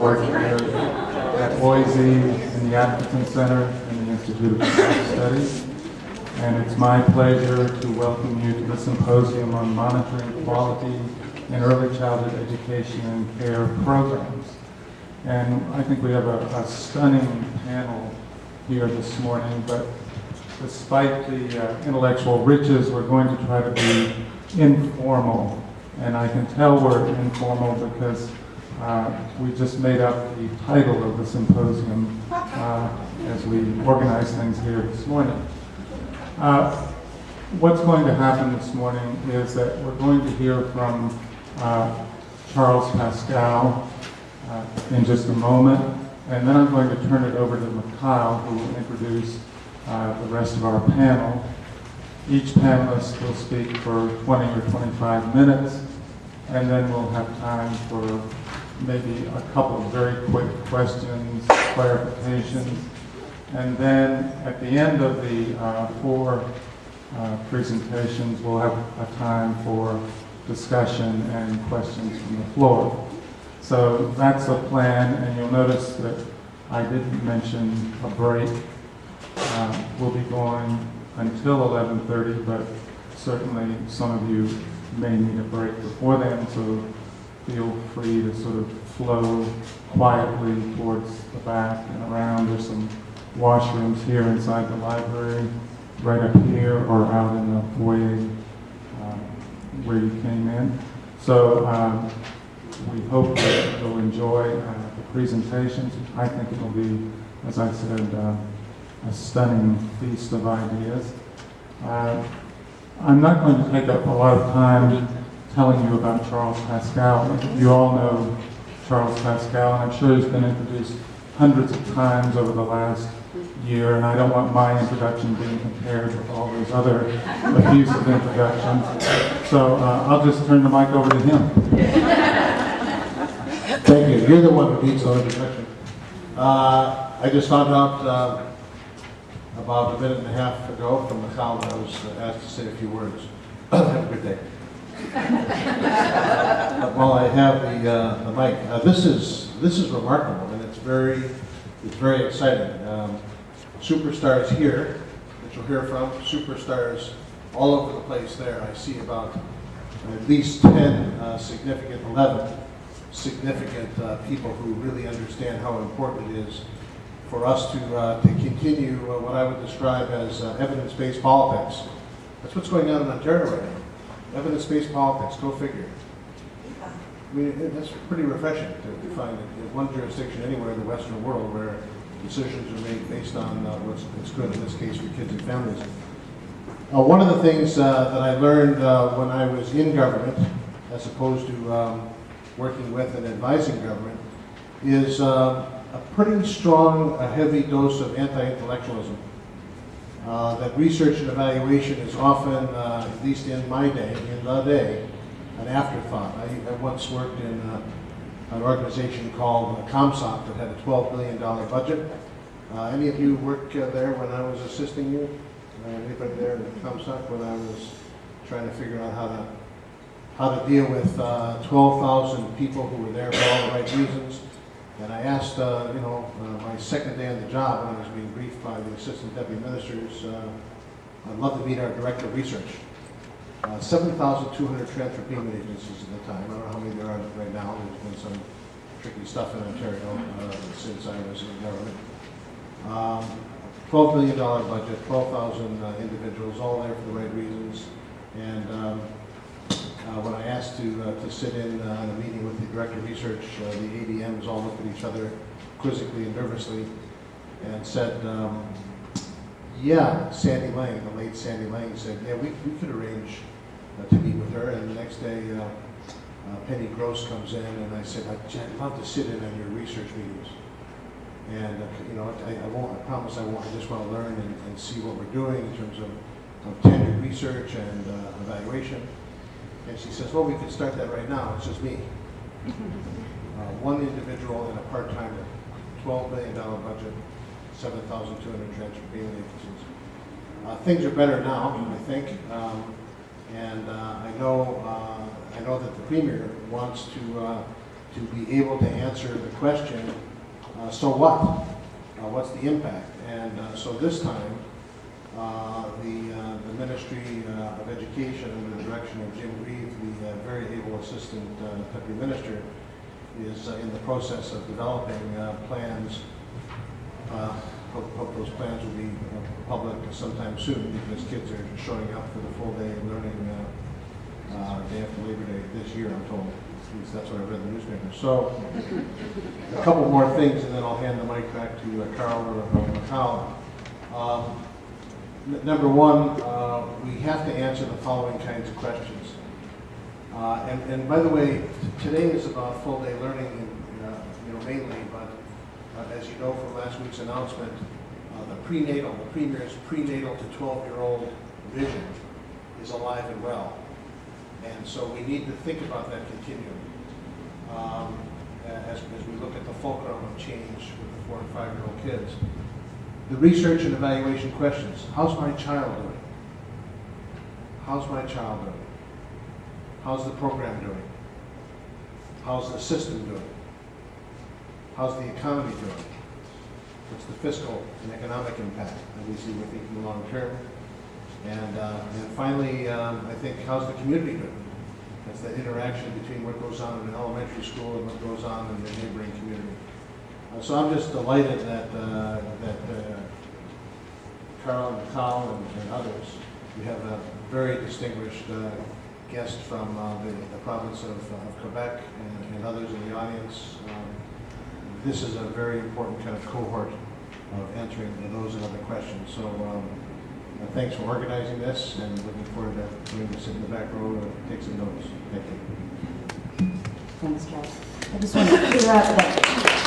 working here at Boise in the Atkinson Centre in the Institute of Health Studies. And it's my pleasure to welcome you to the Symposium on Monitoring Quality in Early Childhood Education and Care Programs. And I think we have a stunning panel here this morning, but despite the intellectual riches, we're going to try to be informal. And I can tell we're informal because we just made up the title of the symposium as we organize things here this morning. What's going to happen this morning is that we're going to hear from Charles Pascal in just a moment, and then I'm going to turn it over to Mikhail, who will introduce the rest of our panel. Each panelist will speak for 20 or 25 minutes, and then we'll have time for maybe a couple of very quick questions, clarifications, and then at the end of the four presentations, we'll have a time for discussion and questions from the floor. So that's the plan, and you'll notice that I didn't mention a break. We'll be going until 11:30, but certainly some of you may need a break before then, so feel free to sort of flow quietly towards the back and around. There's some washrooms here inside the library, right up here, or out in the foyer where you came in. So we hope that you'll enjoy the presentations. I think it'll be, as I said, a stunning feast of ideas. I'm not going to take up a lot of time telling you about Charles Pascal. You all know Charles Pascal, and I'm sure he's been introduced hundreds of times over the last year, and I don't want my introduction being compared with all those other effusive introductions. So I'll just turn the mic over to him. Thank you. You're the one who needs the introduction. I just found out about a minute and a half ago from Mikhail that I was asked to say a few words. Have a good day. While I have the mic, this is remarkable, and it's very exciting. Superstars here that you'll hear from, superstars all over the place there. I see about at least 10 significant, 11 significant people who really understand how important it is for us to continue what I would describe as evidence-based politics. That's what's going on in Ontario right now. Evidence-based politics, go figure. I mean, that's pretty refreshing to find in one jurisdiction anywhere in the Western world where decisions are made based on what's good, in this case, for kids and families. One of the things that I learned when I was in government, as opposed to working with and advising government, is a pretty strong, heavy dose of anti-intellectualism. That research and evaluation is often, at least in my day, an afterthought. I once worked in an organization called ComSoc that had a $12 billion budget. Any of you work there when I was assisting you? Anybody there in ComSoc when I was trying to figure out how to deal with 12,000 people who were there for all the right reasons? And I asked, my second day on the job when I was being briefed by the assistant deputy ministers, I'd love to meet our director of research. 7,200 transfer payment agencies at the time. I don't know how many there are right now. There's been some tricky stuff in Ontario since I was in government. $12 billion budget, 12,000 individuals, all there for the right reasons. And when I asked to sit in on a meeting with the director of research, the ADMs all looked at each other quizzically and nervously and said, yeah, Sandy Lang, the late Sandy Lang, said, yeah, we could arrange to meet with her. And the next day, Penny Gross comes in, and I said, I'd love to sit in on your research meetings. And I promise I won't. I just want to learn and see what we're doing in terms of tenure research and evaluation. And she says, well, we could start that right now. It's just me. One individual in a part-timer, $12 billion budget, 7,200 transfer payment agencies. Things are better now, I think. And I know that the Premier wants to to be able to answer the question, so what? What's the impact? And so this time, the Ministry of Education, under the direction of Jim Reeve, the very able assistant deputy minister, is in the process of developing plans. Hope those plans will be public sometime soon, because kids are showing up for the full day of learning day after Labor Day this year, I'm told. At least that's what I read in the newspaper. So, a couple more things, and then I'll hand the mic back to Carl or Macau. Number one, we have to answer the following kinds of questions. And by the way, today is about full day learning, mainly, but as you know from last week's announcement, the Premier's prenatal to 12-year-old vision is alive and well. And so we need to think about that continuum as we look at the fulcrum of change with the 4 and 5-year-old kids. The research and evaluation questions. How's my child doing? How's my child doing? How's the program doing? How's the system doing? How's the economy doing? What's the fiscal and economic impact? Obviously, we're thinking long term. And finally, I think, how's the community doing? That's that interaction between what goes on in an elementary school and what goes on in the neighboring community. So I'm just delighted that Carl and Cal and others, we have a very distinguished guest from the province of Quebec and others in the audience. This is a very important kind of cohort of answering those and other questions. So thanks for organizing this, and looking forward to doing this in the back row and take some notes. Thank you. Thanks, Charles. I just want to clear up that